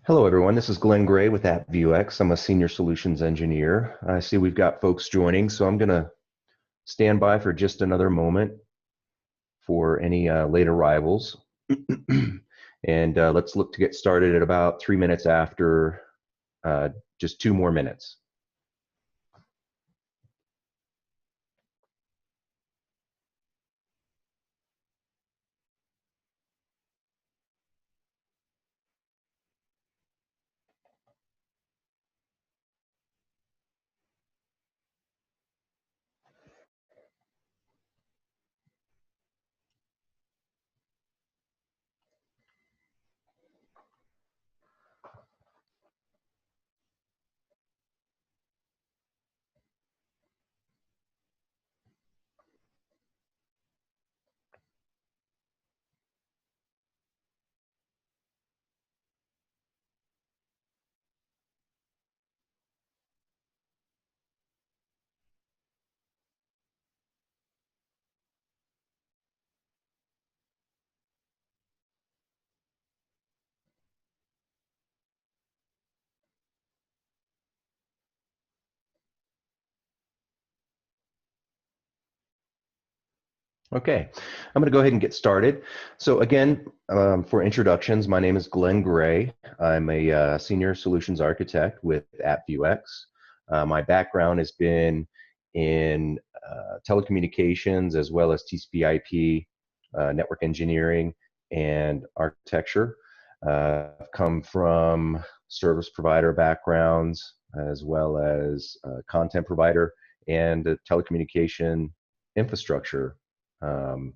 Hello, everyone. This is Glenn Gray with AppViewX. I'm a senior solutions engineer. I see we've got folks joining, so I'm going to stand by for just another moment for any late arrivals. And let's look to get started at about 3 minutes after, just 2 more minutes. Okay, I'm going to go ahead and get started. So again, for introductions, my name is Glenn Gray. I'm a senior solutions architect with AppViewX. My background has been in telecommunications as well as TCP/IP, network engineering, and architecture. I've come from service provider backgrounds as well as content provider and telecommunication infrastructure. um,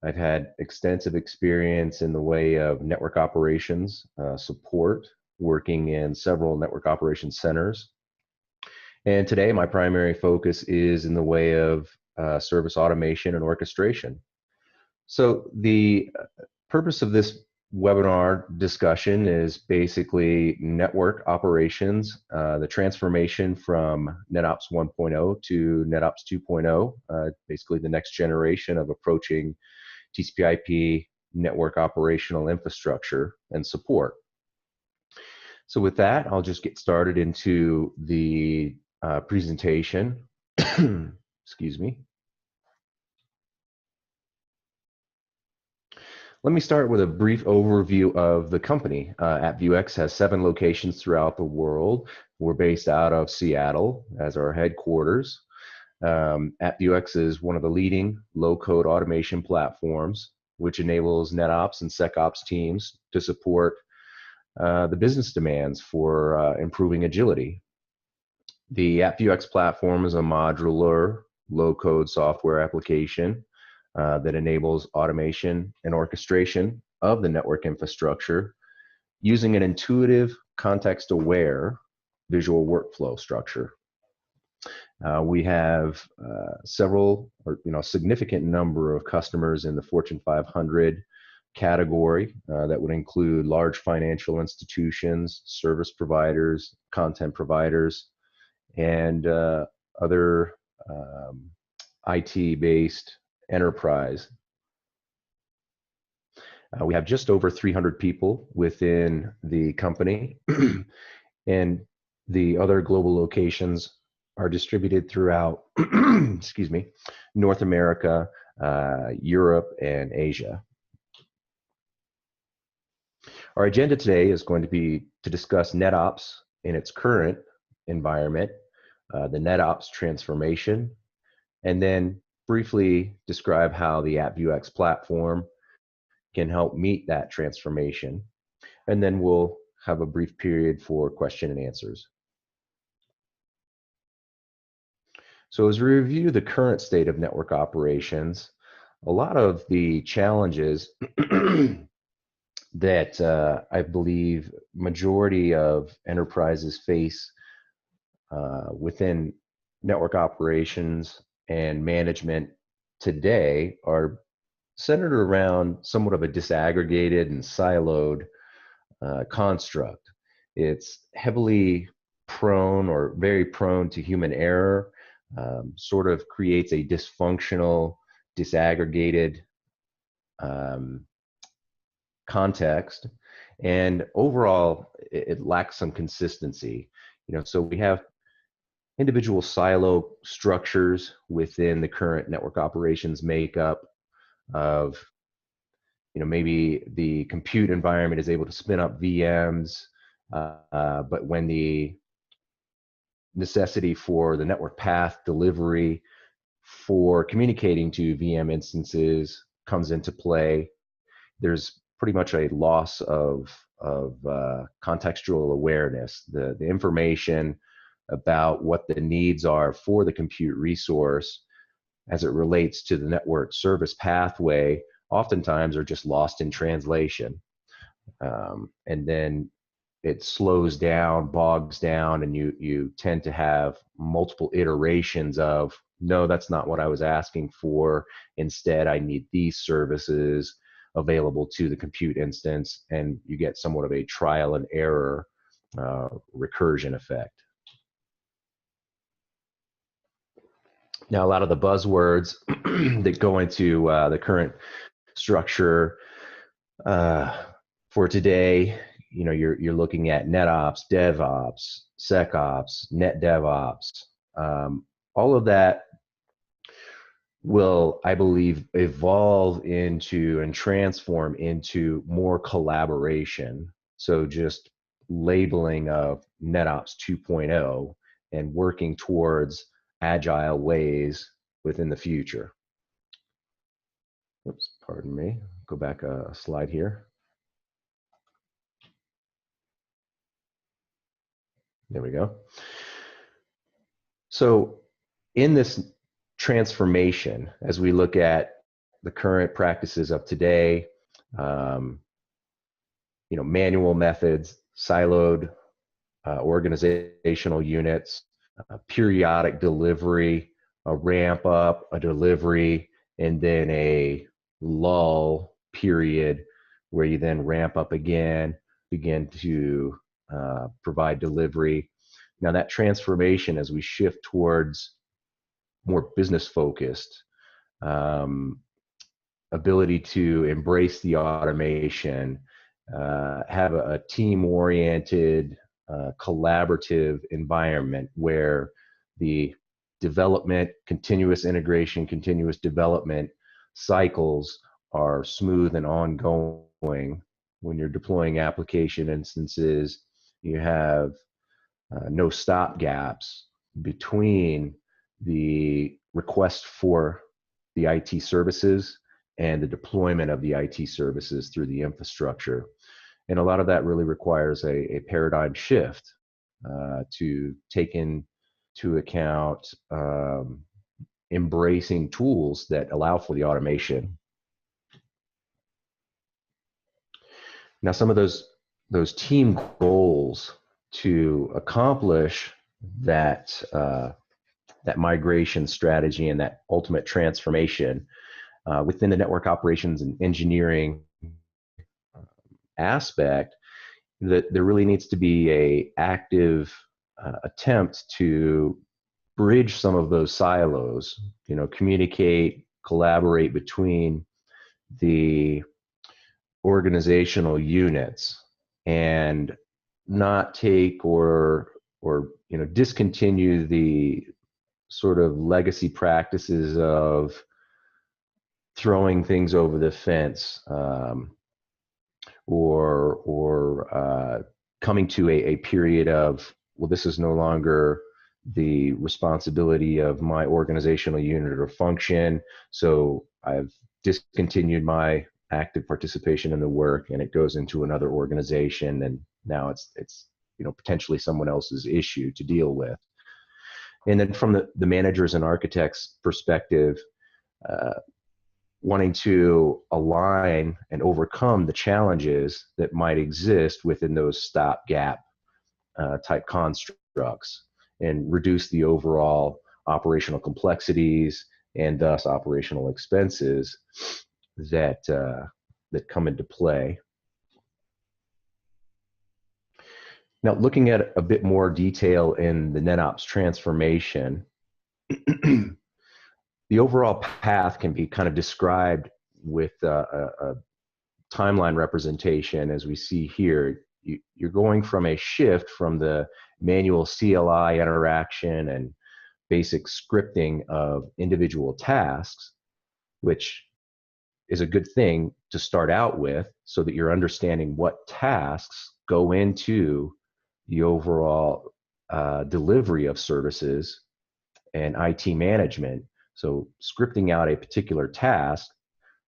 I've had extensive experience in the way of network operations support, working in several network operations centers. And today, my primary focus is in the way of service automation and orchestration. So, the purpose of this webinar discussion is basically network operations, the transformation from NetOps 1.0 to NetOps 2.0, basically the next generation of approaching TCP/IP network operational infrastructure and support. So with that, I'll just get started into the presentation. Excuse me. Let me start with a brief overview of the company. AppViewX has 7 locations throughout the world. We're based out of Seattle as our headquarters. AppViewX is one of the leading low-code automation platforms, which enables NetOps and SecOps teams to support the business demands for improving agility. The AppViewX platform is a modular, low-code software application that enables automation and orchestration of the network infrastructure using an intuitive, context-aware visual workflow structure. We have several, or significant number of customers in the Fortune 500 category that would include large financial institutions, service providers, content providers, and other IT-based enterprise. We have just over 300 people within the company, and the other global locations are distributed throughout, excuse me, North America, Europe, and Asia. Our agenda today is going to be to discuss NetOps in its current environment, the NetOps transformation, and then briefly describe how the AppViewX platform can help meet that transformation. And then we'll have a brief period for question and answers. So as we review the current state of network operations, a lot of the challenges that I believe majority of enterprises face within network operations and management today are centered around somewhat of a disaggregated and siloed construct. It's heavily prone or very prone to human error, sort of creates a dysfunctional, disaggregated context, and overall, it lacks some consistency. So we have individual silo structures within the current network operations makeup of, maybe the compute environment is able to spin up VMs, but when the necessity for the network path delivery for communicating to VM instances comes into play, there's pretty much a loss of contextual awareness. The information about what the needs are for the compute resource as it relates to the network service pathway oftentimes are just lost in translation. And then it slows down, bogs down, and you tend to have multiple iterations of, no, that's not what I was asking for. Instead, I need these services available to the compute instance, and you get somewhat of a trial and error recursion effect. Now, a lot of the buzzwords that go into the current structure for today, you're looking at NetOps, DevOps, SecOps, NetDevOps. All of that will, I believe, evolve into and transform into more collaboration. So just labeling of NetOps 2.0 and working towards agile ways within the future. Oops, pardon me. Go back a slide here. There we go. So in this transformation, as we look at the current practices of today, manual methods, siloed organizational units, periodic delivery, a ramp up, a delivery, and then a lull period where you then ramp up again, begin to provide delivery. Now that transformation, as we shift towards more business focused, ability to embrace the automation, have a team oriented, collaborative environment where the development, continuous integration, continuous development cycles are smooth and ongoing. When you're deploying application instances, you have no stop gaps between the request for the IT services and the deployment of the IT services through the infrastructure. And a lot of that really requires a paradigm shift to take into account embracing tools that allow for the automation. Now, some of those team goals to accomplish that that migration strategy and that ultimate transformation within the network operations and engineering aspect, that there really needs to be a active attempt to bridge some of those silos, communicate, collaborate between the organizational units, and not take or discontinue the sort of legacy practices of throwing things over the fence, or coming to a period of, well, this is no longer the responsibility of my organizational unit or function, so I've discontinued my active participation in the work, and it goes into another organization, and now it's potentially someone else's issue to deal with. And then from the managers and architects perspective, wanting to align and overcome the challenges that might exist within those stopgap type constructs, and reduce the overall operational complexities and thus operational expenses that come into play. Now, looking at a bit more detail in the NetOps transformation, the overall path can be kind of described with a timeline representation, as we see here, you're going from a shift from the manual CLI interaction and basic scripting of individual tasks, which is a good thing to start out with so that you're understanding what tasks go into the overall delivery of services and IT management. So scripting out a particular task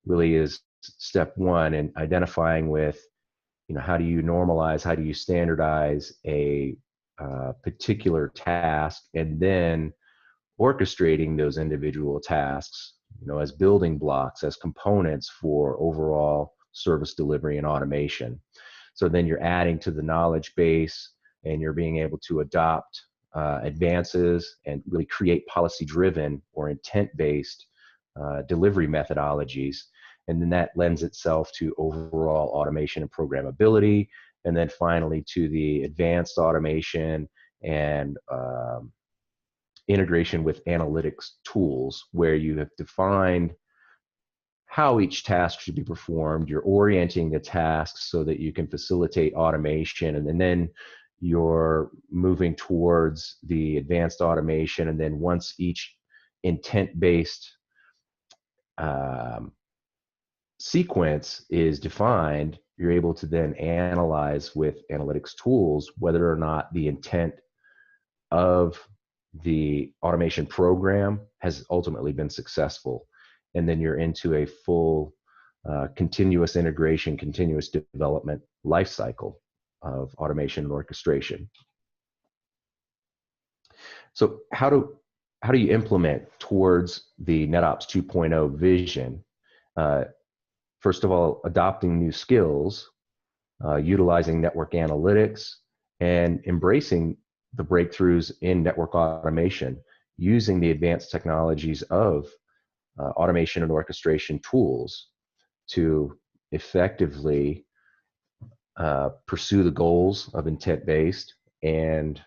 really is step one in identifying with, how do you normalize, how do you standardize a particular task, and then orchestrating those individual tasks, as building blocks, as components for overall service delivery and automation. So then you're adding to the knowledge base, and you're being able to adopt advances and really create policy-driven or intent-based delivery methodologies. And then that lends itself to overall automation and programmability, and then finally to the advanced automation and integration with analytics tools, where you have defined how each task should be performed. You're orienting the tasks so that you can facilitate automation, and then you're moving towards the advanced automation. And then once each intent-based sequence is defined, you're able to then analyze with analytics tools whether or not the intent of the automation program has ultimately been successful. And then you're into a full continuous integration, continuous development lifecycle of automation and orchestration. So how do you implement towards the NetOps 2.0 vision? First of all, adopting new skills, utilizing network analytics, and embracing the breakthroughs in network automation, using the advanced technologies of automation and orchestration tools to effectively pursue the goals of intent-based and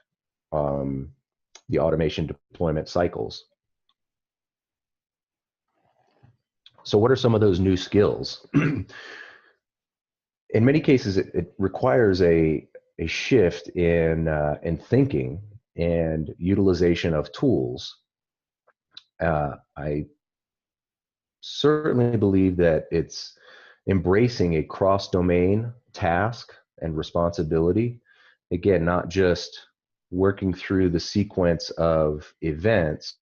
the automation deployment cycles. So what are some of those new skills? In many cases, it requires a shift in thinking and utilization of tools. I certainly believe that it's embracing a cross-domain task and responsibility. Again, not just working through the sequence of events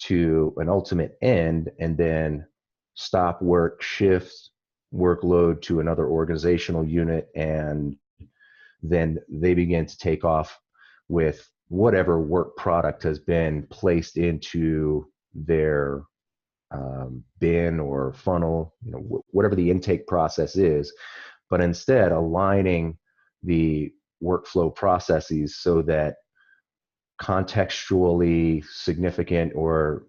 to an ultimate end and then stop work, shift workload to another organizational unit, and then they begin to take off with whatever work product has been placed into their bin or funnel, whatever the intake process is, but instead aligning the workflow processes so that contextually significant or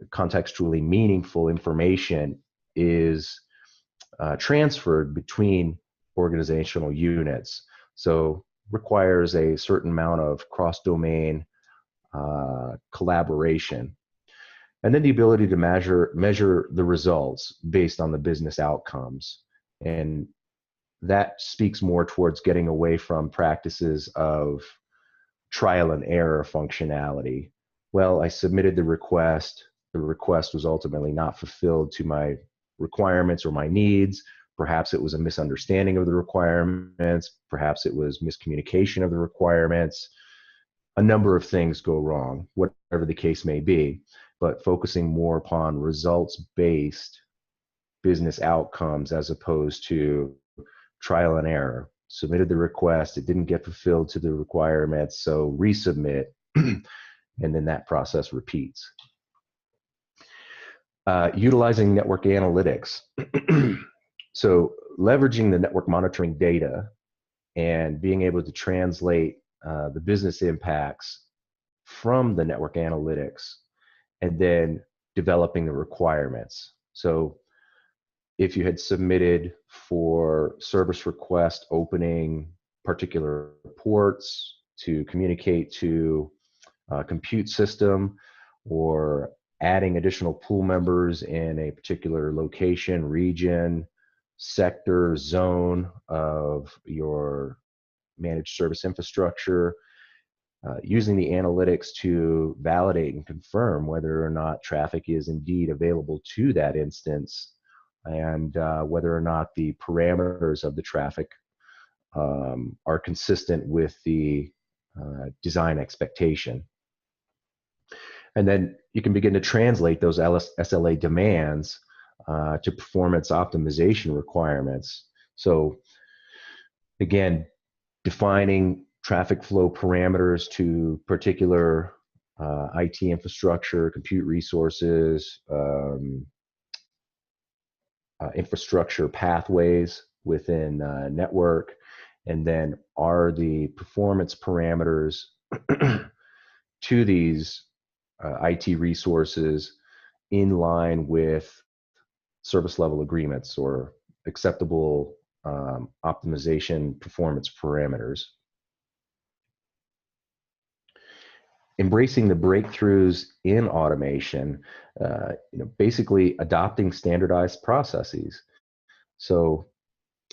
contextually meaningful information is transferred between organizational units. So requires a certain amount of cross-domain collaboration. And then the ability to measure the results based on the business outcomes. And that speaks more towards getting away from practices of trial and error functionality. Well, I submitted the request was ultimately not fulfilled to my requirements or my needs. Perhaps it was a misunderstanding of the requirements. Perhaps it was miscommunication of the requirements. A number of things go wrong, whatever the case may be, but focusing more upon results-based business outcomes as opposed to trial and error. Submitted the request, it didn't get fulfilled to the requirements, so resubmit, and then that process repeats. Utilizing network analytics. So leveraging the network monitoring data and being able to translate the business impacts from the network analytics, and then developing the requirements. So if you had submitted for service request opening particular ports to communicate to a compute system, or adding additional pool members in a particular location, region, sector, zone of your managed service infrastructure, using the analytics to validate and confirm whether or not traffic is indeed available to that instance, and whether or not the parameters of the traffic are consistent with the design expectation. And then you can begin to translate those SLA demands to performance optimization requirements. So again, defining traffic flow parameters to particular IT infrastructure, compute resources, infrastructure pathways within network, and then are the performance parameters to these IT resources in line with service level agreements or acceptable optimization performance parameters. Embracing the breakthroughs in automation, basically adopting standardized processes. So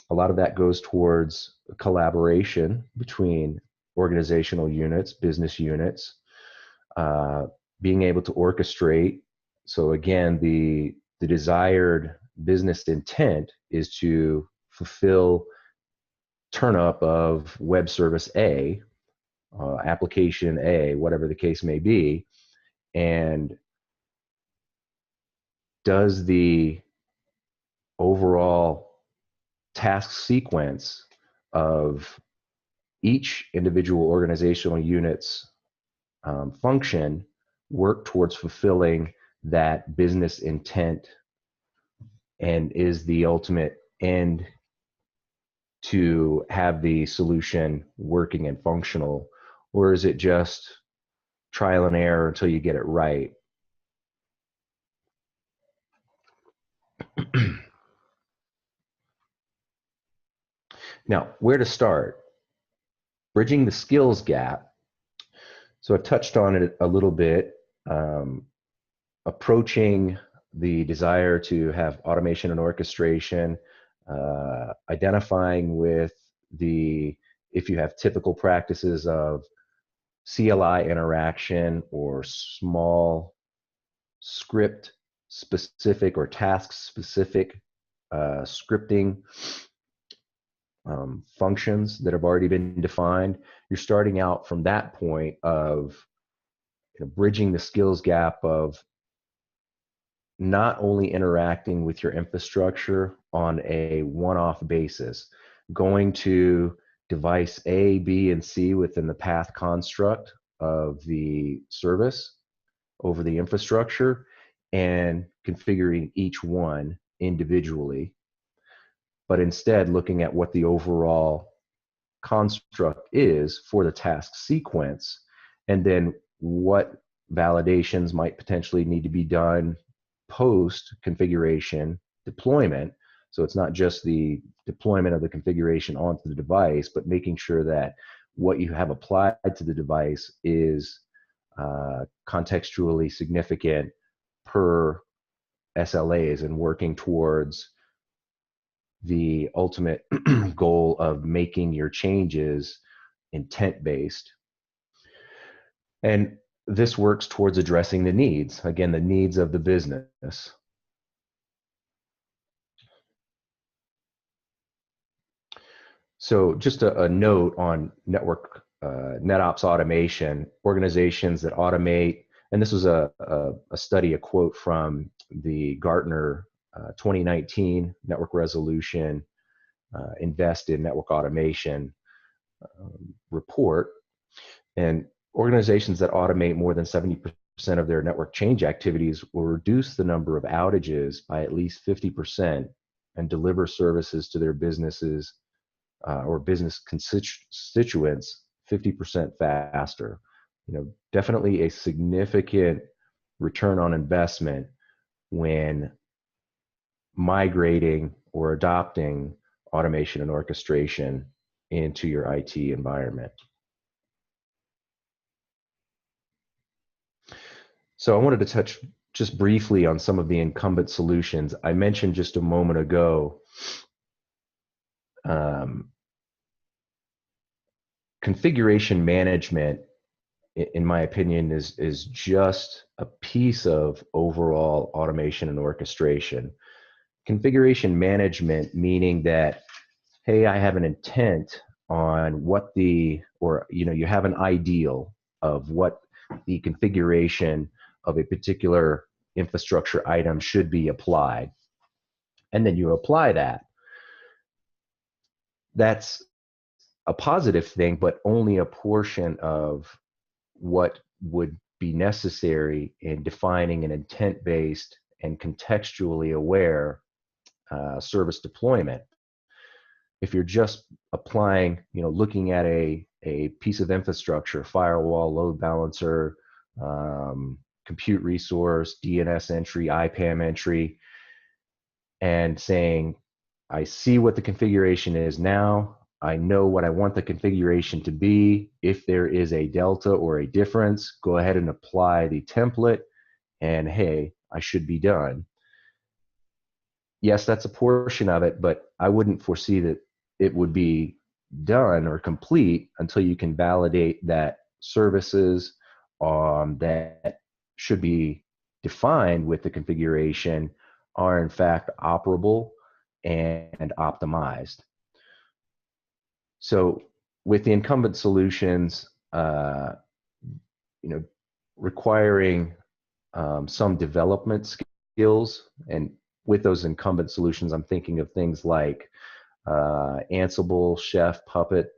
a lot of that goes towards collaboration between organizational units, business units, being able to orchestrate. So again, the desired business intent is to fulfill turn up of web service A, application A, whatever the case may be, and does the overall task sequence of each individual organizational unit's function work towards fulfilling that business intent, and is the ultimate end to have the solution working and functional, or is it just trial and error until you get it right? Now, where to start? Bridging the skills gap. So I've touched on it a little bit. Approaching the desire to have automation and orchestration, identifying with if you have typical practices of CLI interaction or small script specific or task specific scripting functions that have already been defined, you're starting out from that point of bridging the skills gap of not only interacting with your infrastructure on a one-off basis, going to device A, B, and C within the path construct of the service over the infrastructure and configuring each one individually, but instead looking at what the overall construct is for the task sequence, and then what validations might potentially need to be done post configuration deployment. So it's not just the deployment of the configuration onto the device, but making sure that what you have applied to the device is contextually significant per SLAs, and working towards the ultimate goal of making your changes intent-based. And this works towards addressing the needs, again, the needs of the business. So just a note on network NetOps automation, organizations that automate, and this was a study, a quote from the Gartner 2019 Network Resolution Invest in Network Automation report. And organizations that automate more than 70% of their network change activities will reduce the number of outages by at least 50% and deliver services to their businesses or business constituents 50% faster. Definitely a significant return on investment when migrating or adopting automation and orchestration into your IT environment. So I wanted to touch just briefly on some of the incumbent solutions. I mentioned just a moment ago um, configuration management, in my opinion, is just a piece of overall automation and orchestration. Configuration management meaning that, hey, I have an intent on what you have an ideal of what the configuration of a particular infrastructure item should be applied. And then you apply that. That's a positive thing, but only a portion of what would be necessary in defining an intent-based and contextually aware service deployment. If you're just applying, looking at a piece of infrastructure, firewall, load balancer, compute resource, DNS entry, IPAM entry, and saying, I see what the configuration is now, I know what I want the configuration to be. If there is a delta or a difference, go ahead and apply the template, and hey, I should be done. Yes, that's a portion of it, but I wouldn't foresee that it would be done or complete until you can validate that services that should be defined with the configuration are in fact operable and optimized. So with the incumbent solutions, requiring some development skills, and with those incumbent solutions, I'm thinking of things like Ansible, Chef, Puppet,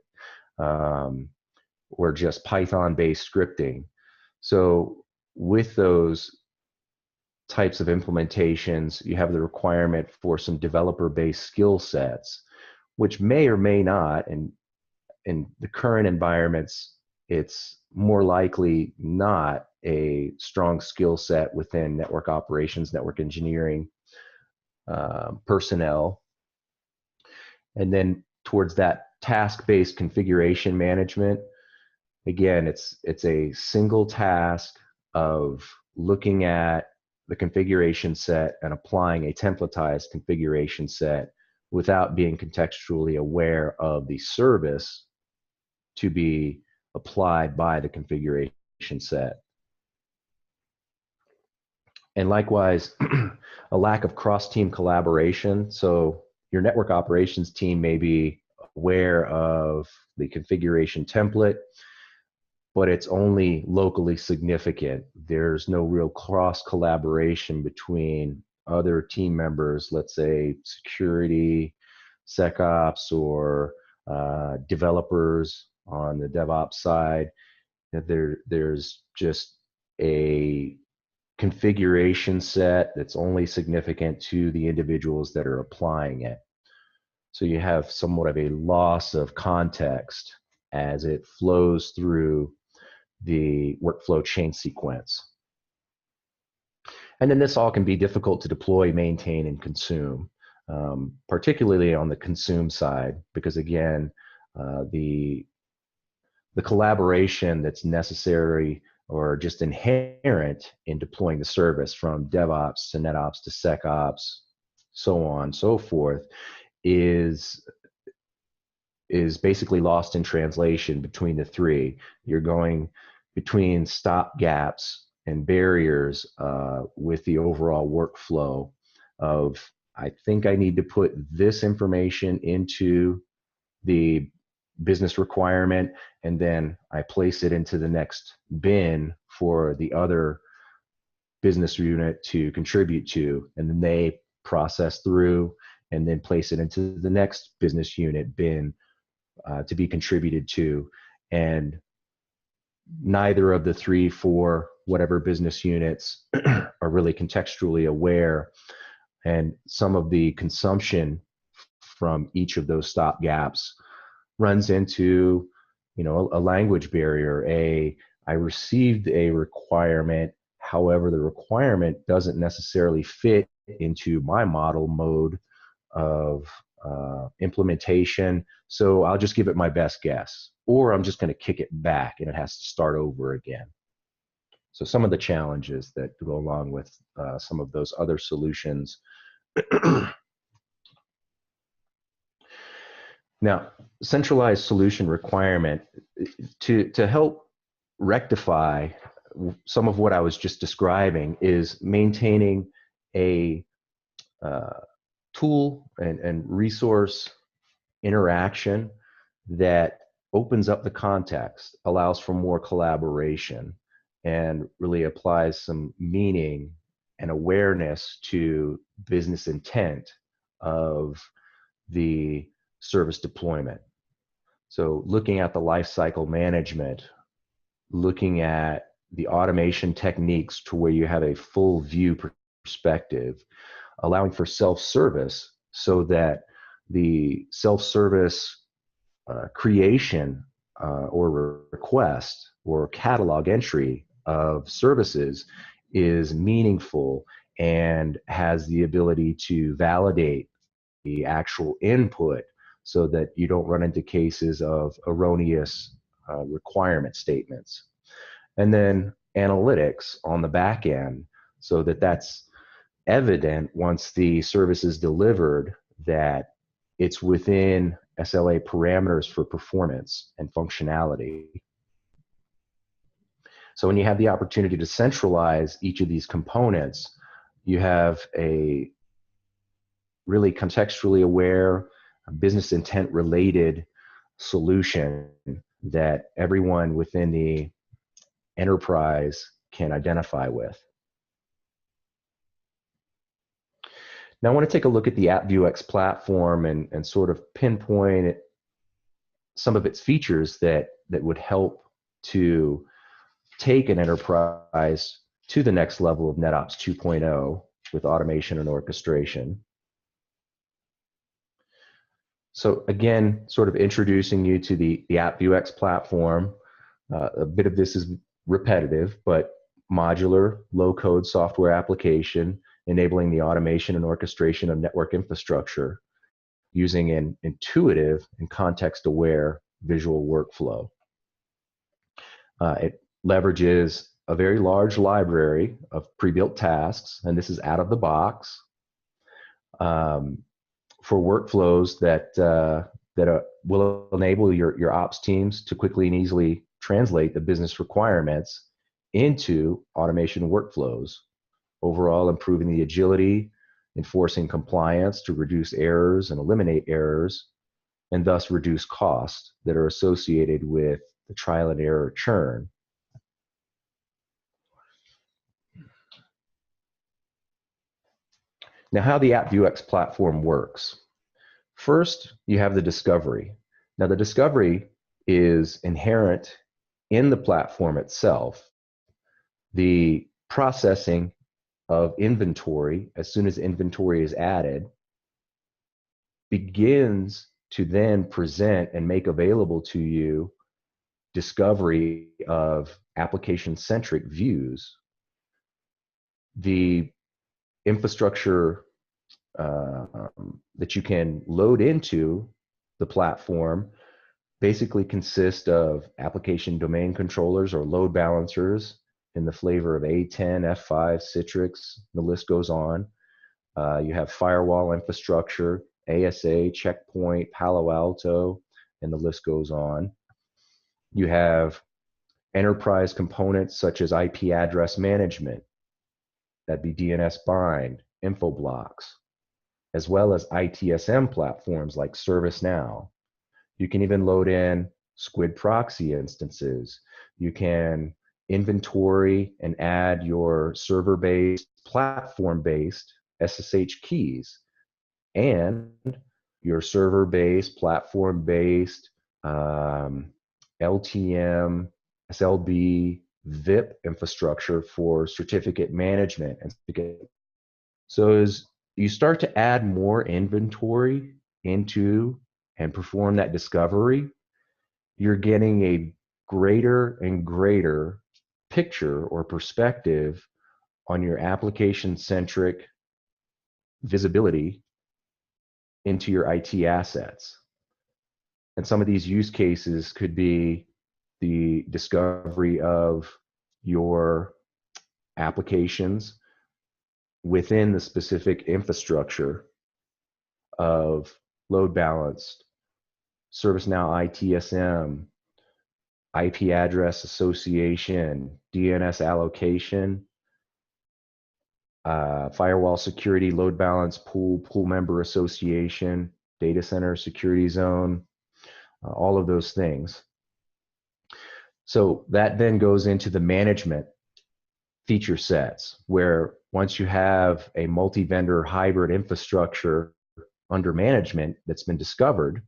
or just Python-based scripting. So with those types of implementations, you have the requirement for some developer-based skill sets, which may or may not, and in the current environments, it's more likely not a strong skill set within network operations, network engineering personnel. And then towards that task-based configuration management, again, it's a single task of looking at the configuration set and applying a templatized configuration set without being contextually aware of the service to be applied by the configuration set. And likewise, a lack of cross-team collaboration. So your network operations team may be aware of the configuration template, but it's only locally significant. There's no real cross-collaboration between other team members, let's say security, SecOps, or developers on the DevOps side. There's just a configuration set that's only significant to the individuals that are applying it. So you have somewhat of a loss of context as it flows through the workflow chain sequence. And then this all can be difficult to deploy, maintain, and consume, particularly on the consume side, because again, the collaboration that's necessary or just inherent in deploying the service, from DevOps to NetOps to SecOps, so on and so forth, is basically lost in translation between the three. You're going between stop gaps and barriers with the overall workflow of, I think I need to put this information into the business requirement, and then I place it into the next bin for the other business unit to contribute to, and then they process through and then place it into the next business unit bin to be contributed to. And neither of the 3, 4, whatever business units are really contextually aware, and some of the consumption from each of those stop gaps runs into, a language barrier. I received a requirement, however, the requirement doesn't necessarily fit into my model mode of implementation, so I'll just give it my best guess, or I'm just going to kick it back and it has to start over again. So some of the challenges that go along with some of those other solutions. Now, centralized solution requirement to help rectify some of what I was just describing is maintaining a tool and resource interaction that opens up the context, allows for more collaboration, and really applies some meaning and awareness to business intent of the service deployment. So looking at the lifecycle management, looking at the automation techniques to where you have a full view perspective, allowing for self-service so that the self-service creation or request or catalog entry of services is meaningful and has the ability to validate the actual input so that you don't run into cases of erroneous requirement statements. And then analytics on the back end so that that's evident once the service is delivered that it's within SLA parameters for performance and functionality. So when you have the opportunity to centralize each of these components, you have a really contextually aware, business intent related solution that everyone within the enterprise can identify with. Now I want to take a look at the AppViewX platform and sort of pinpoint some of its features that would help to take an enterprise to the next level of NetOps 2.0 with automation and orchestration. So again, sort of introducing you to the AppViewX platform. A bit of this is repetitive, but modular, low-code software application enabling the automation and orchestration of network infrastructure using an intuitive and context-aware visual workflow. It leverages a very large library of pre-built tasks, and this is out of the box for workflows that will enable your ops teams to quickly and easily translate the business requirements into automation workflows, overall improving the agility, enforcing compliance to reduce errors and eliminate errors, and thus reduce costs that are associated with the trial and error churn. Now, how the AppViewX platform works. First, you have the discovery. Now, the discovery is inherent in the platform itself. The processing of inventory, as soon as inventory is added, begins to then present and make available to you discovery of application-centric views. The infrastructure that you can load into the platform basically consists of application domain controllers or load balancers in the flavor of A10, F5, Citrix, the list goes on. You have firewall infrastructure, ASA, Checkpoint, Palo Alto, and the list goes on. You have enterprise components such as IP address management, that'd be DNS bind, Infoblocks, as well as ITSM platforms like ServiceNow. You can even load in Squid proxy instances. You can inventory and add your server-based, platform-based SSH keys and your server-based, platform-based LTM, SLB, VIP infrastructure for certificate management. So as you start to add more inventory into and perform that discovery, you're getting a greater and greater picture or perspective on your application-centric visibility into your IT assets. And some of these use cases could be the discovery of your applications within the specific infrastructure of load balanced ServiceNow ITSM, IP address association, DNS allocation, firewall security, load balance, pool member association, data center security zone, all of those things. So that then goes into the management feature sets, where once you have a multi-vendor hybrid infrastructure under management that's been discovered,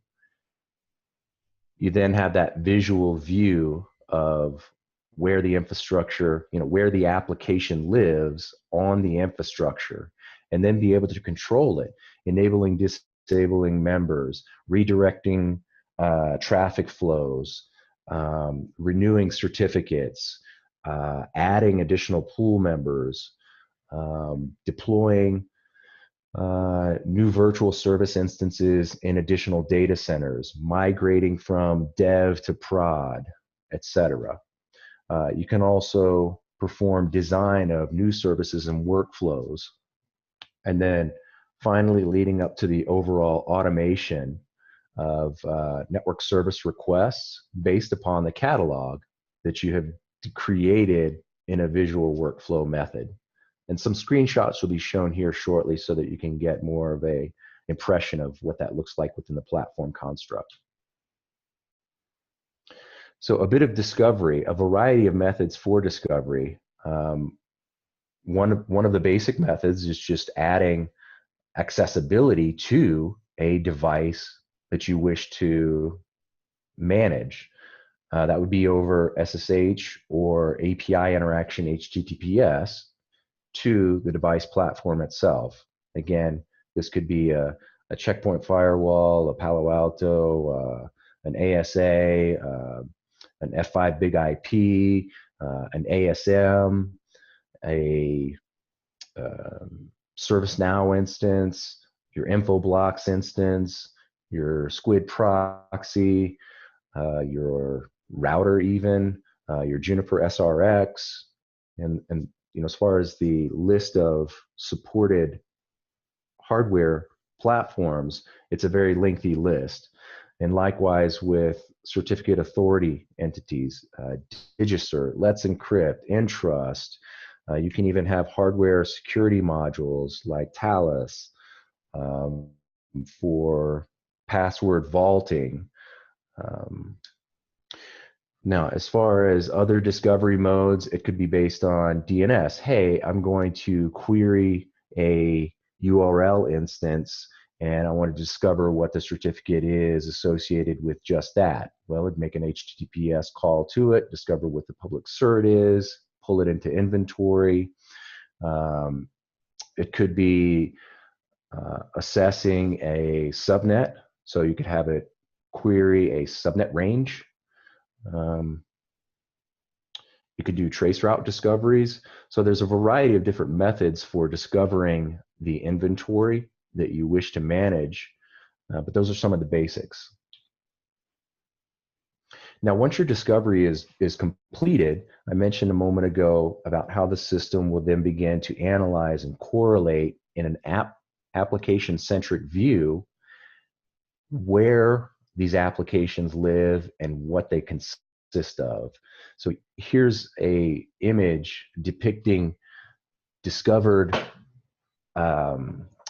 you then have that visual view of where the infrastructure, where the application lives on the infrastructure, and then be able to control it, enabling, disabling members, redirecting traffic flows, renewing certificates, adding additional pool members, deploying new virtual service instances in additional data centers, migrating from dev to prod, etc. You can also perform design of new services and workflows. And then finally, leading up to the overall automation of network service requests based upon the catalog that you have created in a visual workflow method. And some screenshots will be shown here shortly so that you can get more of a impression of what that looks like within the platform construct. So a bit of discovery, a variety of methods for discovery. One of the basic methods is just adding accessibility to a device that you wish to manage. That would be over SSH or API interaction HTTPS to the device platform itself. Again, this could be a checkpoint firewall, a Palo Alto, an ASA, an F5 big IP, an ASM, a ServiceNow instance, your Infoblox instance, your Squid proxy, your router even, your Juniper SRX, and as far as the list of supported hardware platforms, it's a very lengthy list. And likewise with certificate authority entities, DigiCert, Let's Encrypt, Entrust. You can even have hardware security modules like Talus for password vaulting. Now, as far as other discovery modes, it could be based on DNS. Hey, I'm going to query a URL instance and I want to discover what the certificate is associated with just that. Well, it'd make an HTTPS call to it, discover what the public cert is, pull it into inventory. It could be assessing a subnet. So you could have it query a subnet range. You could do traceroute discoveries. So there's a variety of different methods for discovering the inventory that you wish to manage, but those are some of the basics. Now, once your discovery is completed, I mentioned a moment ago about how the system will then begin to analyze and correlate in an application-centric view where these applications live and what they consist of. So here's a image depicting discovered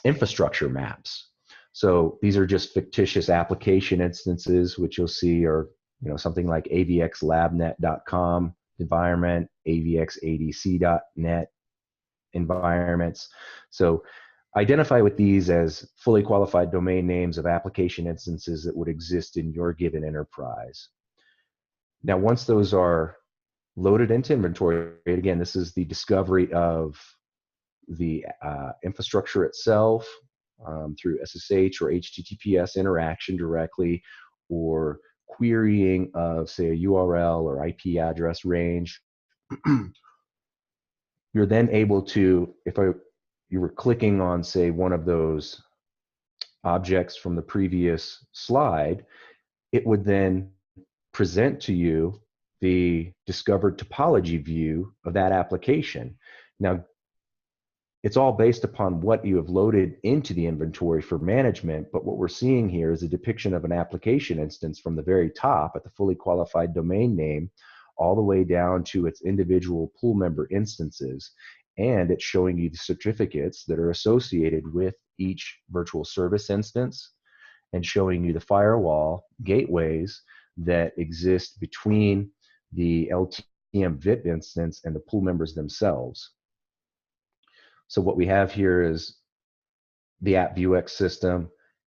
infrastructure maps. So these are just fictitious application instances, which you'll see are something like avxlabnet.com environment, avxadc.net environments. So identify with these as fully qualified domain names of application instances that would exist in your given enterprise. Now, once those are loaded into inventory, again, this is the discovery of the infrastructure itself through SSH or HTTPS interaction directly, or querying of, say, a URL or IP address range. You're then able to, if you were clicking on, say, one of those objects from the previous slide, it would then present to you the discovered topology view of that application. Now, it's all based upon what you have loaded into the inventory for management. But what we're seeing here is a depiction of an application instance from the very top at the fully qualified domain name, all the way down to its individual pool member instances. And it's showing you the certificates that are associated with each virtual service instance, and showing you the firewall gateways that exist between the LTM VIP instance and the pool members themselves. So what we have here is the AppViewX system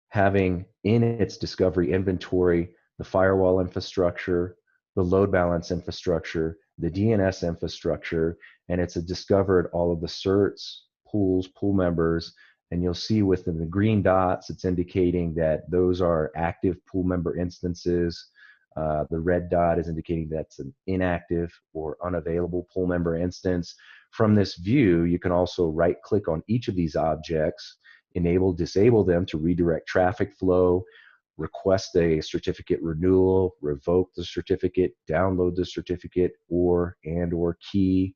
having in its discovery inventory the firewall infrastructure, the load balance infrastructure, the DNS infrastructure, and it's discovered all of the certs, pools, pool members, and you'll see within the green dots, it's indicating that those are active pool member instances. The red dot is indicating that's an inactive or unavailable pool member instance. From this view, you can also right-click on each of these objects, enable, disable them to redirect traffic flow, request a certificate renewal, revoke the certificate, download the certificate, or key.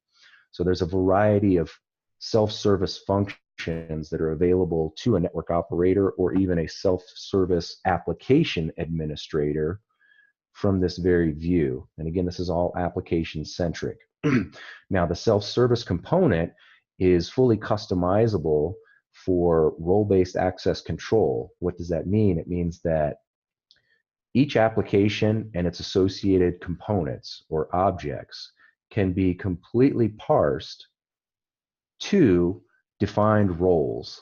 So there's a variety of self-service functions that are available to a network operator or even a self-service application administrator from this very view. And again, this is all application centric. Now, the self-service component is fully customizable for role-based access control. What does that mean? It means that each application and its associated components or objects can be completely parsed to defined roles.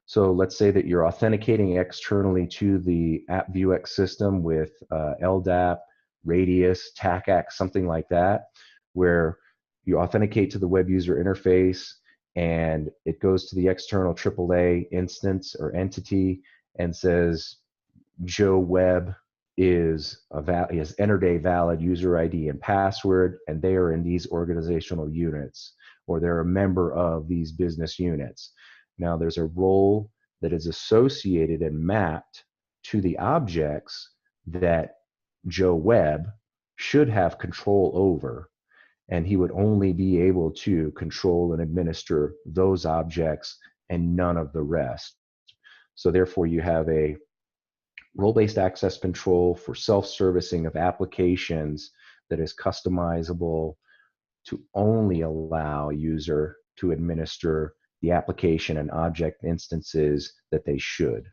So let's say that you're authenticating externally to the AppViewX system with LDAP, Radius, TACAC, something like that, where you authenticate to the web user interface and it goes to the external AAA instance or entity and says Joe Webb has entered a valid user ID and password, and they are in these organizational units, or they're a member of these business units. Now there's a role that is associated and mapped to the objects that Joe Webb should have control over, and he would only be able to control and administer those objects and none of the rest. So therefore you have a role-based access control for self-servicing of applications that is customizable to only allow a user to administer the application and object instances that they should.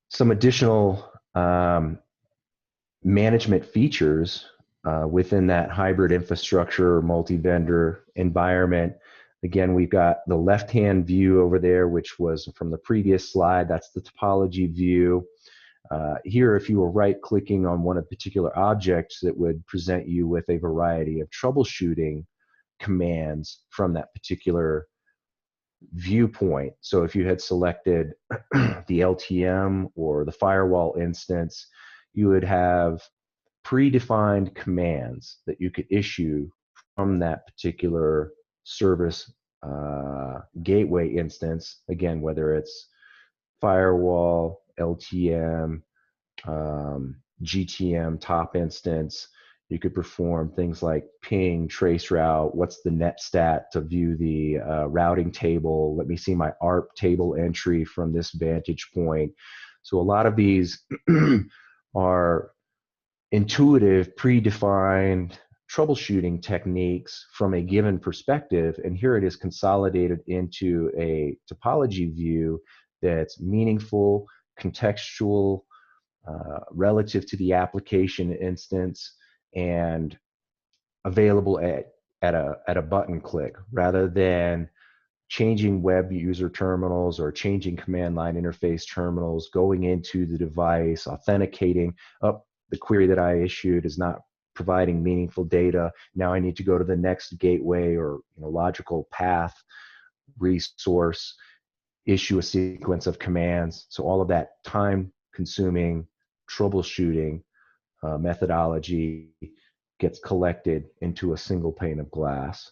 Some additional management features within that hybrid infrastructure, multi-vendor environment. Again, we've got the left-hand view over there, which was from the previous slide. That's the topology view. Here, if you were right-clicking on one of the particular objects, that would present you with a variety of troubleshooting commands from that particular viewpoint. So if you had selected the LTM or the firewall instance, you would have predefined commands that you could issue from that particular service gateway instance. Again, whether it's firewall, LTM, GTM top instance, you could perform things like ping, traceroute, what's the net stat to view the routing table, let me see my ARP table entry from this vantage point. So a lot of these are intuitive, predefined troubleshooting techniques from a given perspective, and here it is consolidated into a topology view that's meaningful, contextual, relative to the application instance, and available at a button click, rather than changing web user terminals or changing command line interface terminals, going into the device, authenticating. The query that I issued is not providing meaningful data. Now I need to go to the next gateway or logical path resource, issue a sequence of commands. So all of that time-consuming troubleshooting methodology gets collected into a single pane of glass.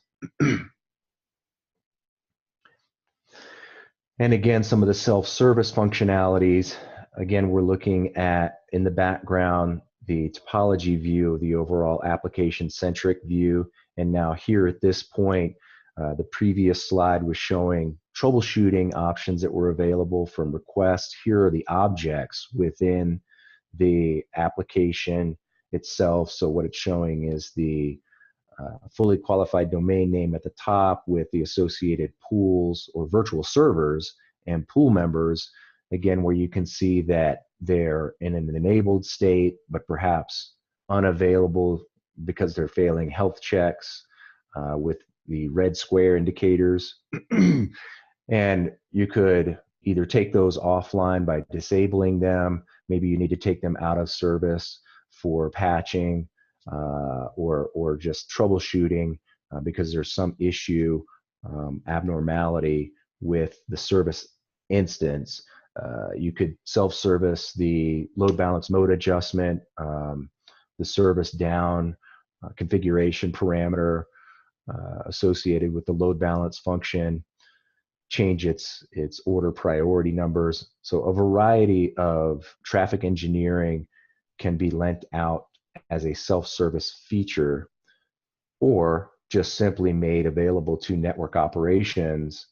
And again, some of the self-service functionalities. Again, we're looking at, in the background, the topology view of the overall application-centric view. And now here at this point, the previous slide was showing troubleshooting options that were available from request. Here are the objects within the application itself. So what it's showing is the fully qualified domain name at the top with the associated pools or virtual servers and pool members, again, where you can see that they're in an enabled state, but perhaps unavailable because they're failing health checks with the red square indicators. And you could either take those offline by disabling them. Maybe you need to take them out of service for patching or just troubleshooting because there's some issue, abnormality with the service instance. You could self-service the load balance mode adjustment, the service down configuration parameter associated with the load balance function, change its order priority numbers. So a variety of traffic engineering can be lent out as a self-service feature, or just simply made available to network operations,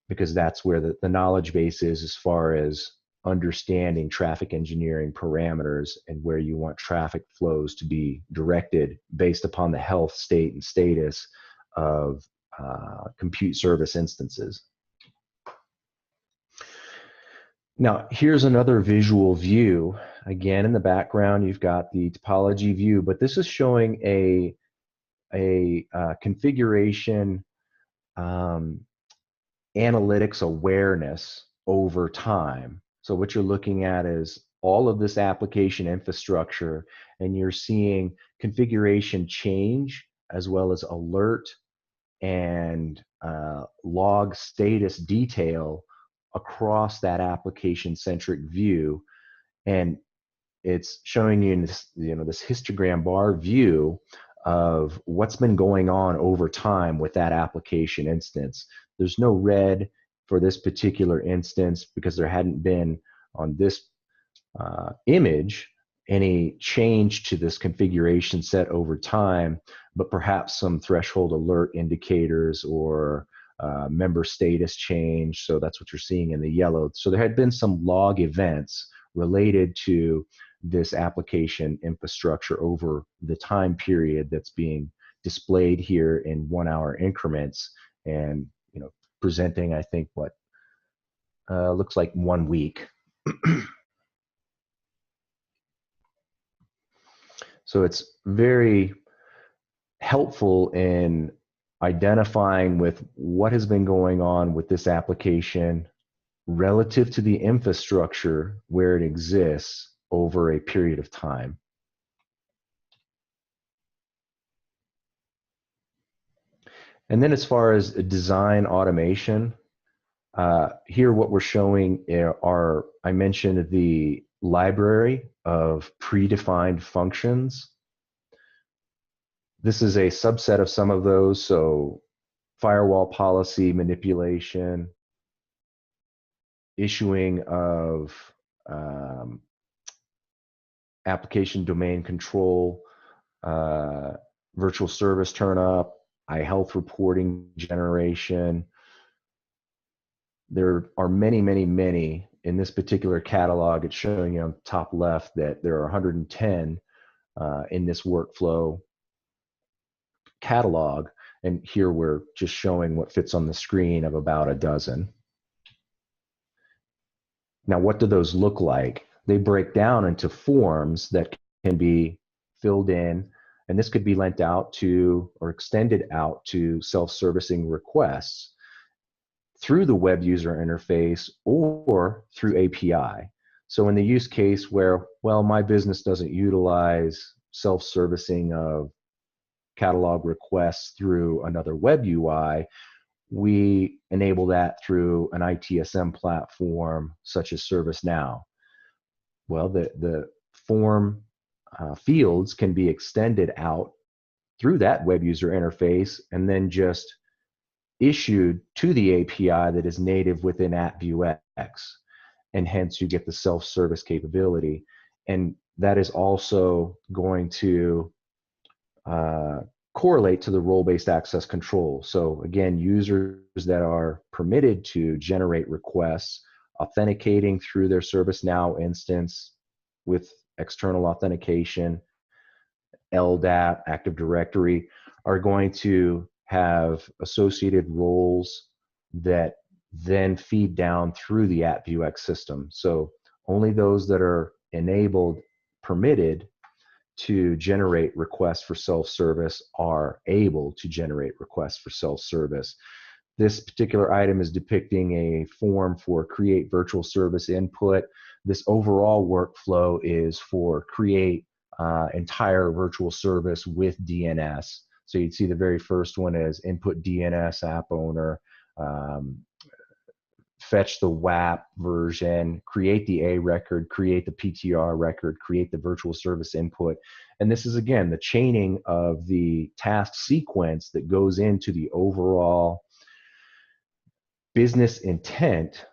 because that's where the knowledge base is as far as understanding traffic engineering parameters and where you want traffic flows to be directed based upon the health state and status of compute service instances. Now, here's another visual view. Again, in the background, you've got the topology view, but this is showing a configuration analytics awareness over time. So what you're looking at is all of this application infrastructure, and you're seeing configuration change as well as alert and log status detail across that application-centric view. And it's showing you this, this histogram bar view of what's been going on over time with that application instance. There's no red for this particular instance because there hadn't been on this image any change to this configuration set over time, but perhaps some threshold alert indicators or member status change. So that's what you're seeing in the yellow. So there had been some log events related to this application infrastructure over the time period that's being displayed here in 1 hour increments, and presenting, I think, what looks like 1 week. So it's very helpful in identifying with what has been going on with this application relative to the infrastructure where it exists over a period of time. And then as far as design automation, here what we're showing are, I mentioned the library of predefined functions. This is a subset of some of those, so firewall policy manipulation, issuing of application domain control, virtual service turnup, iHealth reporting generation. There are many, many, many in this particular catalog. It's showing you on the top left that there are 110 in this workflow catalog, and here we're just showing what fits on the screen of about a dozen. Now, what do those look like? They break down into forms that can be filled in, and this could be lent out to or extended out to self-servicing requests through the web user interface or through API. So in the use case where, well, my business doesn't utilize self-servicing of catalog requests through another web UI, we enable that through an ITSM platform such as ServiceNow. Well, the form fields can be extended out through that web user interface and then just issued to the API that is native within AppViewX, and hence you get the self-service capability. And that is also going to correlate to the role-based access control. So again, users that are permitted to generate requests, authenticating through their ServiceNow instance with external authentication, LDAP, Active Directory, are going to have associated roles that then feed down through the AppViewX system. So only those that are enabled, permitted to generate requests for self-service are able to generate requests for self-service. This particular item is depicting a form for create virtual service input. This overall workflow is for create entire virtual service with DNS. So you'd see the very first one is input DNS app owner, fetch the WAP version, create the A record, create the PTR record, create the virtual service input. And this is, again, the chaining of the task sequence that goes into the overall business intent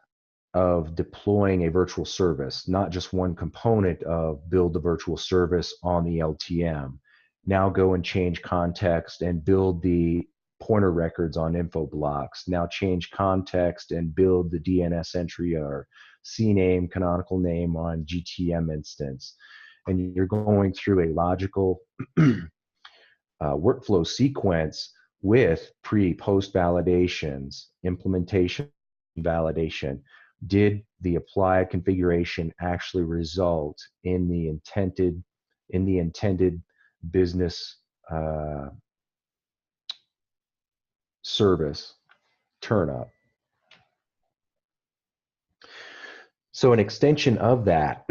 of deploying a virtual service, not just one component of build the virtual service on the LTM. Now go and change context and build the pointer records on info blocks. Now change context and build the DNS entry or CNAME, canonical name on GTM instance. And you're going through a logical workflow sequence with pre-post validations, implementation validation. Did the applied configuration actually result in the intended business service turn up? So an extension of that,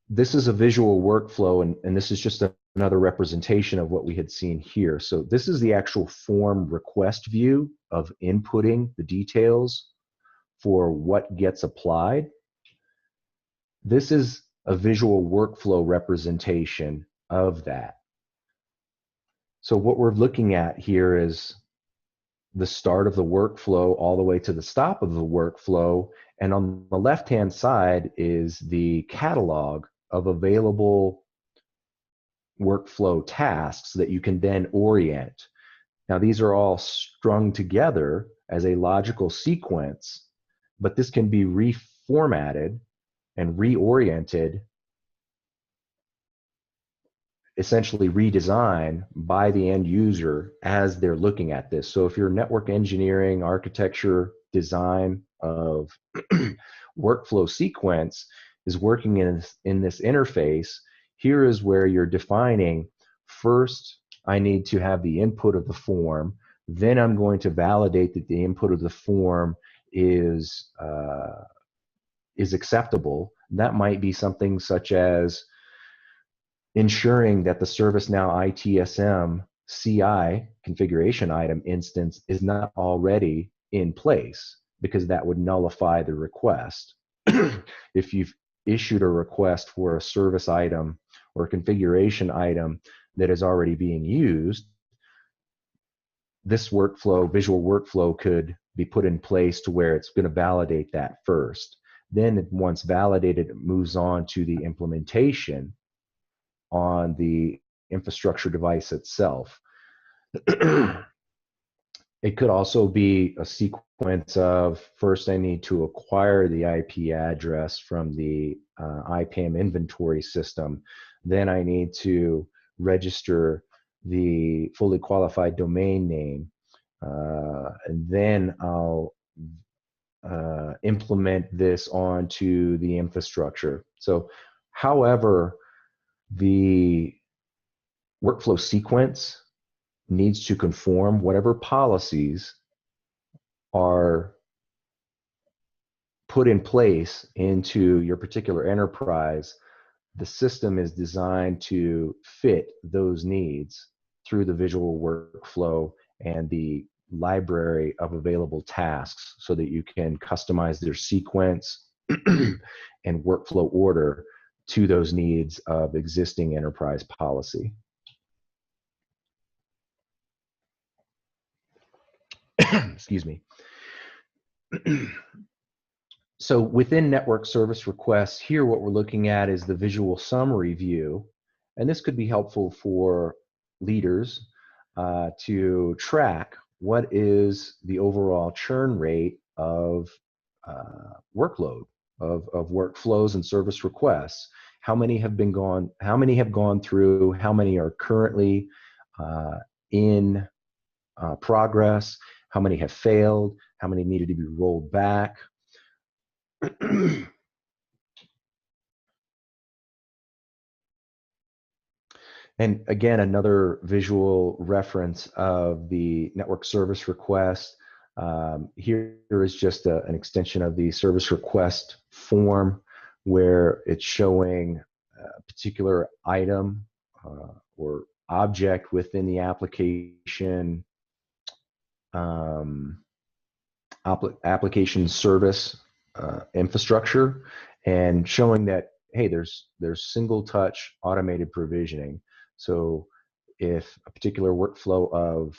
this is a visual workflow, and this is just another representation of what we had seen here. So this is the actual form request view of inputting the details for what gets applied. This is a visual workflow representation of that. So what we're looking at here is the start of the workflow all the way to the stop of the workflow. And on the left-hand side is the catalog of available workflow tasks that you can then orient. Now, these are all strung together as a logical sequence, but this can be reformatted and reoriented, essentially redesigned by the end user as they're looking at this. So if your network engineering, architecture, design of workflow sequence is working in this interface, here is where you're defining, first, I need to have the input of the form, then I'm going to validate that the input of the form is acceptable. That might be something such as ensuring that the ServiceNow ITSM CI configuration item instance is not already in place, because that would nullify the request. If you've issued a request for a service item or a configuration item that is already being used, this workflow, visual workflow, could be put in place to where it's going to validate that first. Then once validated, it moves on to the implementation on the infrastructure device itself. It could also be a sequence of, first I need to acquire the IP address from the IPAM inventory system. Then I need to register the fully qualified domain name. And then I'll implement this onto the infrastructure. So however the workflow sequence needs to conform, whatever policies are put in place into your particular enterprise, the system is designed to fit those needs through the visual workflow and the library of available tasks, so that you can customize their sequence and workflow order to those needs of existing enterprise policy. Excuse me. So within network service requests, here what we're looking at is the visual summary view, and this could be helpful for leaders to track what is the overall churn rate of workload, of workflows and service requests. How many have gone through, how many are currently in progress, how many have failed, how many needed to be rolled back. And again, another visual reference of the network service request. Here is just an extension of the service request form where it's showing a particular item or object within the application application service infrastructure, and showing that, hey, there's single touch automated provisioning. So if a particular workflow of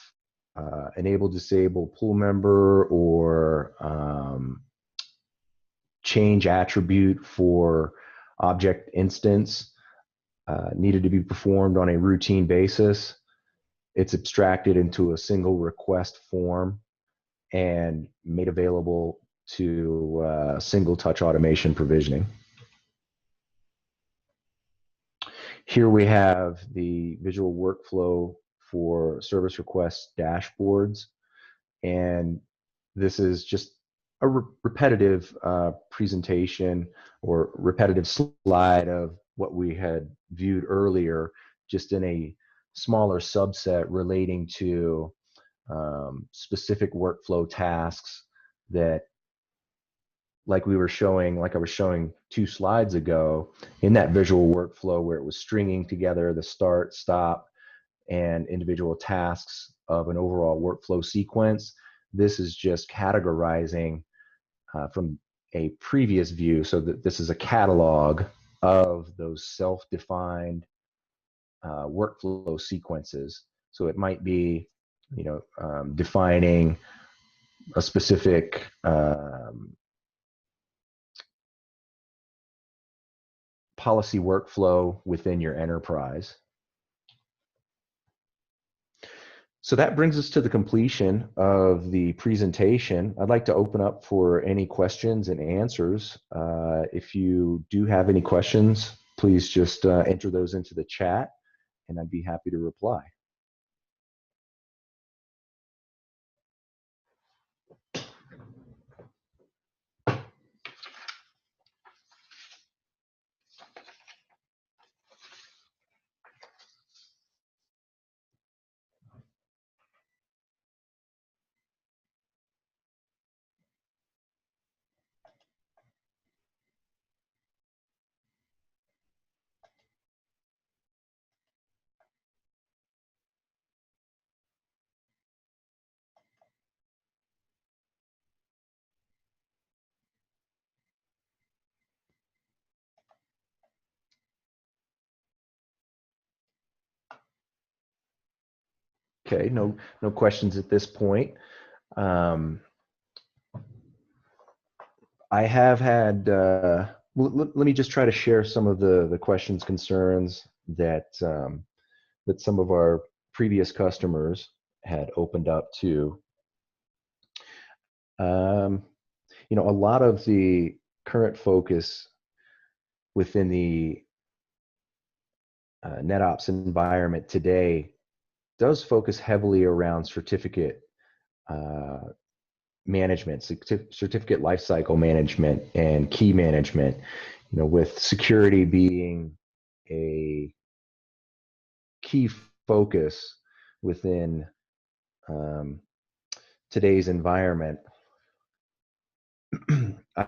enable disable pool member or change attribute for object instance needed to be performed on a routine basis, it's abstracted into a single request form and made available to single touch automation provisioning. Here we have the visual workflow for service request dashboards, and this is just a repetitive presentation or repetitive slide of what we had viewed earlier, just in a smaller subset relating to specific workflow tasks that, like I was showing 2 slides ago, in that visual workflow where it was stringing together the start, stop, and individual tasks of an overall workflow sequence. This is just categorizing from a previous view, so that this is a catalog of those self-defined workflow sequences. So it might be, defining a specific policy workflow within your enterprise. So that brings us to the completion of the presentation. I'd like to open up for any questions and answers. If you do have any questions, please just enter those into the chat, and I'd be happy to reply. Okay, no questions at this point. I have had, let me just try to share some of the questions, concerns that that some of our previous customers had opened up to. A lot of the current focus within the NetOps environment today does focus heavily around certificate management, certificate lifecycle management, and key management. With security being a key focus within today's environment,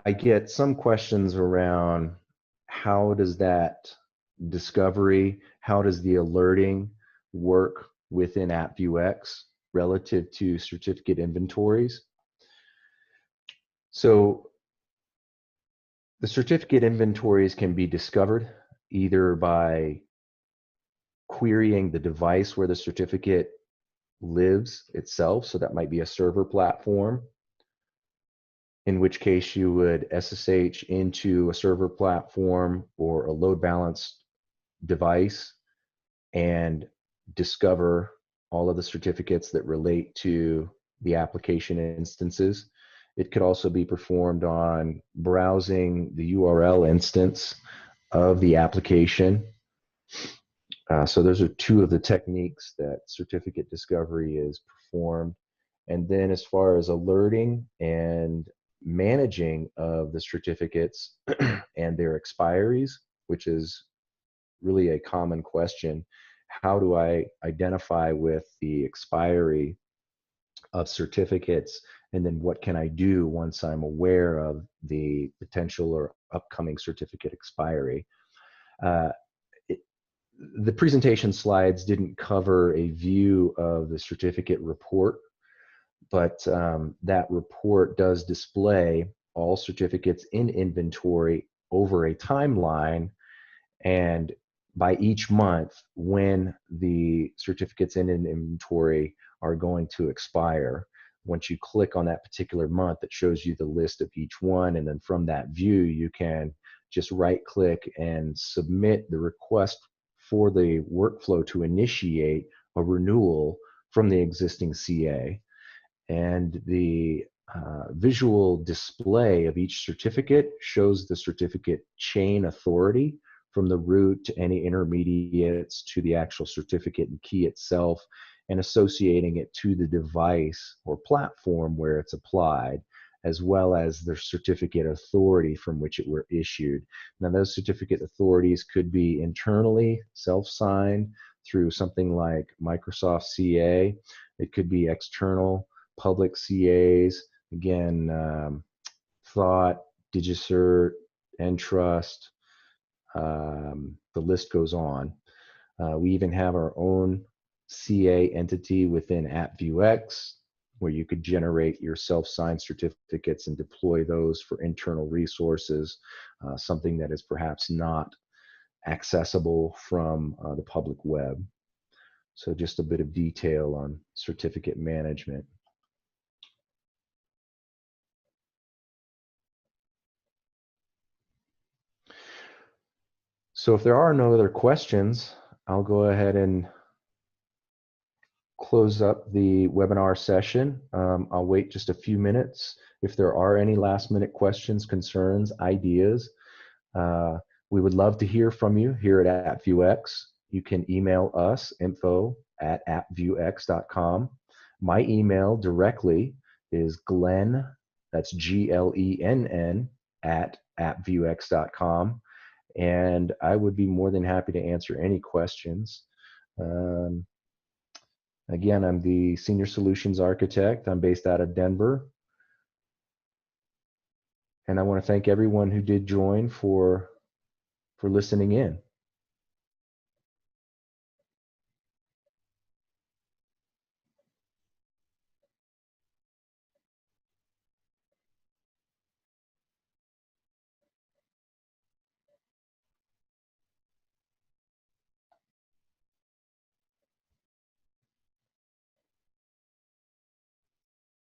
I get some questions around how does that discovery, how does the alerting work within AppViewX relative to certificate inventories. So the certificate inventories can be discovered either by querying the device where the certificate lives itself. So that might be a server platform, in which case you would SSH into a server platform or a load balanced device and discover all of the certificates that relate to the application instances. It could also be performed on browsing the URL instance of the application. So those are two of the techniques that certificate discovery is performed. And then as far as alerting and managing of the certificates and their expiries, which is really a common question, how do I identify with the expiry of certificates, and then what can I do once I'm aware of the potential or upcoming certificate expiry? Uh, the presentation slides didn't cover a view of the certificate report, but that report does display all certificates in inventory over a timeline, and by each month when the certificates in an inventory are going to expire. Once you click on that particular month, it shows you the list of each one, and then from that view you can just right click and submit the request for the workflow to initiate a renewal from the existing CA. And the visual display of each certificate shows the certificate chain authority from the root to any intermediates to the actual certificate and key itself, and associating it to the device or platform where it's applied, as well as the certificate authority from which it were issued. Now, those certificate authorities could be internally self-signed through something like Microsoft CA. It could be external public CAs, again, Thought, DigiCert, Entrust, the list goes on. We even have our own CA entity within AppViewX, where you could generate your self-signed certificates and deploy those for internal resources, something that is perhaps not accessible from the public web. So just a bit of detail on certificate management. So if there are no other questions, I'll go ahead and close up the webinar session. I'll wait just a few minutes. If there are any last-minute questions, concerns, ideas, we would love to hear from you here at AppViewX. You can email us, info@appviewx.com. My email directly is Glenn, that's GLENN, @appviewx.com. And I would be more than happy to answer any questions. Again, I'm the Senior Solutions Architect. I'm based out of Denver. And I want to thank everyone who did join for listening in.